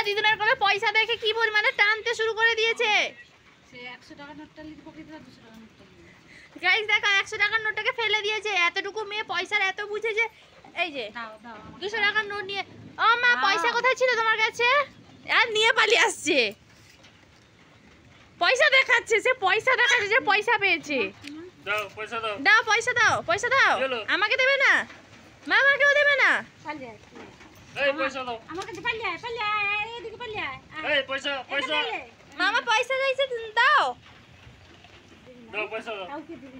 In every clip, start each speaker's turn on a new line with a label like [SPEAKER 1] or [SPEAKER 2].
[SPEAKER 1] দিদুনের কোলে পয়সা দেখে কি পরিমাণে টানতে শুরু করে দিয়েছে।
[SPEAKER 2] সে 100 টাকার নোটটা লিখে পকেটে 200 টাকার নোটটা
[SPEAKER 1] গাইস দেখো 100 টাকার নোটটাকে ফেলে দিয়েছে। এতটুকু মেয়ে পয়সার এত বুঝে যে এই যে
[SPEAKER 2] দাও দাও
[SPEAKER 1] 200 টাকার নোট নিয়ে ও মা পয়সা কোথায় ছিল তোমার কাছে? আর নিয়ে পালিয়ে আসছে। পয়সা দেখাচ্ছে, সে পয়সা দেখাচ্ছে যে পয়সা পেয়েছে।
[SPEAKER 3] দাও পয়সা দাও।
[SPEAKER 1] দাও পয়সা দাও, পয়সা দাও। আমাকে দেবে না? মামাকেও দেবে না?
[SPEAKER 2] পালিয়ে
[SPEAKER 3] এই পয়সা দাও।
[SPEAKER 2] আমার কাছে পালিয়ে আয় এদিকে পালিয়ে আয়
[SPEAKER 3] এই পয়সা পয়সা
[SPEAKER 1] মামা পয়সা চাইছে দাও।
[SPEAKER 3] দাও পয়সা দাও।
[SPEAKER 2] কাউকে দিবি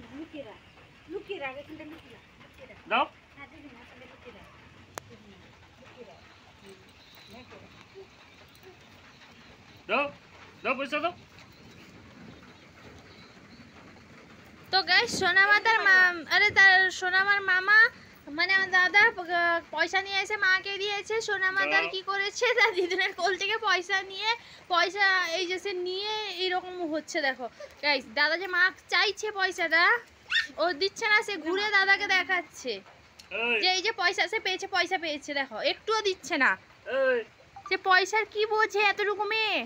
[SPEAKER 2] লুকিয়ে রাখ এখানটা লুকিয়ে রাখ
[SPEAKER 3] দাও
[SPEAKER 2] হ্যাঁ দিবি না আসলে লুকিয়ে রাখ
[SPEAKER 3] দাও দাও পয়সা দাও।
[SPEAKER 1] তো গাইস সোনামাতার আরে তার সোনামার মামা মানে আমার দাদা পয়সা নিয়ে এসে মাকে দিয়েছে। সোনামাতার কি করেছে, তার দিদুনের কোল থেকে পয়সা নিয়ে পয়সা এই যে সে নিয়ে এইরকম হচ্ছে। দেখো গাইস দাদা যে মা চাইছে পয়সাটা ও দিচ্ছে না, সে ঘুরে দাদাকে দেখাচ্ছে যে এই যে পয়সা সে পেয়েছে, পয়সা পেয়েছে। দেখো একটুও দিচ্ছে না। সে পয়সার কি বোঝে এতটুকু মেয়ে?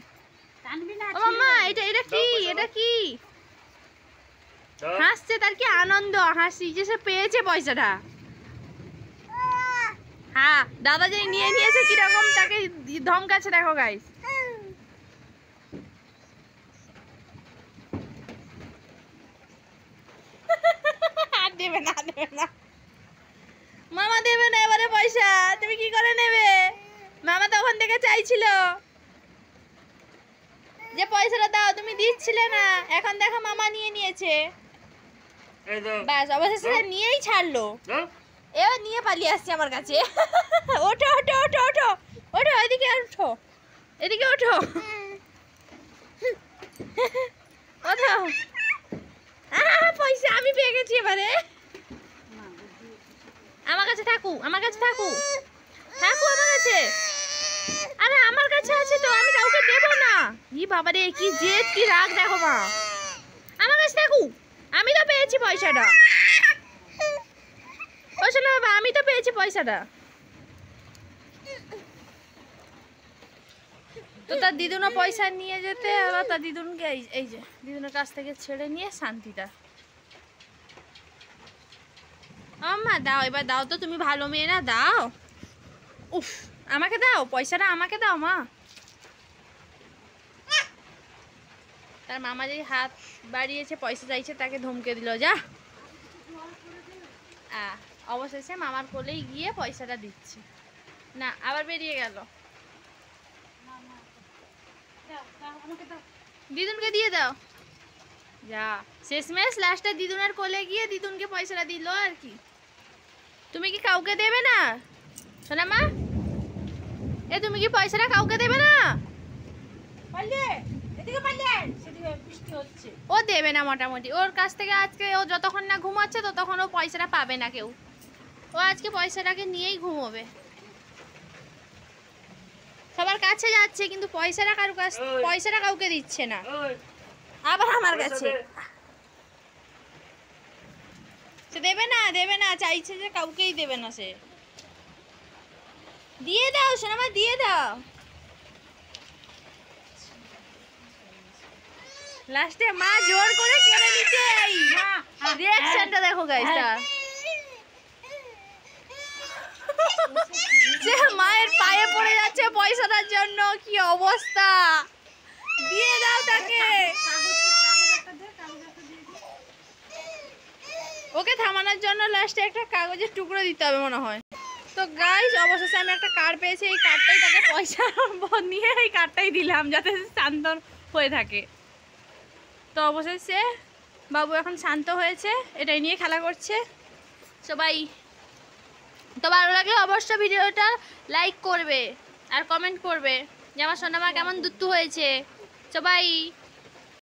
[SPEAKER 1] ও মামা এটা এটা কি, এটা কি? হাসছে, তার কি আনন্দ, হাসি যে সে পেয়েছে পয়সাটা। হ্যাঁ দাদা যে নিয়ে নিয়েছে কিরকম তাকে ধমকাচ্ছে দেখো গাইস। আর দেবে না, দেবে না মামা, দেবে না এবারে পয়সা। তুমি কি করে নেবে? মামা তখন থেকে চাইছিল যে পয়সাটা দাও, তুমি দিচ্ছিলে না। এখন দেখো মামা নিয়ে নিয়েছে। ব্যাস অবশেষে নিয়েই ছাড়লো। এবার নিয়ে পালিয়ে আসছে আমার কাছে। ওঠো ওঠো ওঠো ওঠো ওঠো, এদিকে ওঠো, এদিকে ওঠো, ওঠো। পয়সা আমি পেয়ে গেছি এবারে। আমার কাছে থাকু, আমার কাছে থাকু, থাকু আমার কাছে। আরে আমার কাছে আছে তো, আমি কাউকে দেবো না। ই বাবা রে কি জেদ, কি রাগ দেখো মা। আমার কাছে থাকু, আমি তো পেয়েছি পয়সাটা। ও শোনো বাবা, আমি তো পেয়েছি পয়সাটা। তো তার দিদুনও পয়সা নিয়ে যেতে, আবার তার দিদুনকে এই যে দিদুনের কাছ থেকে ছেড়ে নিয়ে শান্তিটা। মা দাও, এবার দাও তো, তুমি ভালো মেয়ে না, দাও। উফ আমাকে দাও পয়সাটা, আমাকে দাও মা। তার মামা যে হাত বাড়িয়েছে পয়সা চাইছে তাকে ধমকে দিল, যা। অবশেষে মামার কোলেই গিয়ে পয়সাটা দিচ্ছে না, আবার বেরিয়ে গেল। দিদুনকে দিয়ে দাও, যা। শেষমেশ লাস্টে দিদুনের কোলে গিয়ে দিদুনকে পয়সাটা দিল আর কি। তুমি কি কাউকে দেবে না সোনা মা? এ তুমি কি পয়সাটা কাউকে দেবে না? ও দেবে না মোটামুটি। ওর কাছ থেকে আজকে ও যতক্ষণ না ঘুমাচ্ছে ততক্ষণ ও পয়সাটা পাবে না কেউ। ও আজকে পয়সাটাকে নিয়েই ঘুমোবে। সবার কাছে যাচ্ছে কিন্তু পয়সাটা কারো কাছে, পয়সাটা কাউকে দিচ্ছে না। আবার আমার কাছে সে দেবে না, দেবে না, চাইছে যে কাউকেই দেবে না। সে দিয়ে দাও সোনামা, দিয়ে দাও। লাস্টে মা জোর করে কেড়ে নিচ্ছে। এই রিঅ্যাকশনটা দেখো গাইস, সে মায়ের পায়ে পড়ে যাচ্ছে পয়সাটার জন্য। কি অবস্থা, দিয়ে দাও তাকে। ওকে থামানোর জন্য লাস্টে একটা কাগজের টুকরো দিতে হবে মনে হয়। তো গাইস অবশেষে আমি একটা কার্ড পেয়েছি, এই কার্ডটাই তাকে পয়সা নিয়ে এই কার্ডটাই দিলাম যাতে শান্ত হয়ে থাকে। তো অবশেষে বাবু এখন শান্ত হয়েছে, এটাই নিয়ে খেলা করছে সবাই। তো ভালো লাগলে অবশ্যই ভিডিওটা লাইক করবে আর কমেন্ট করবে যে আমার সোনামা কেমন দুত্তু হয়েছে সবাই।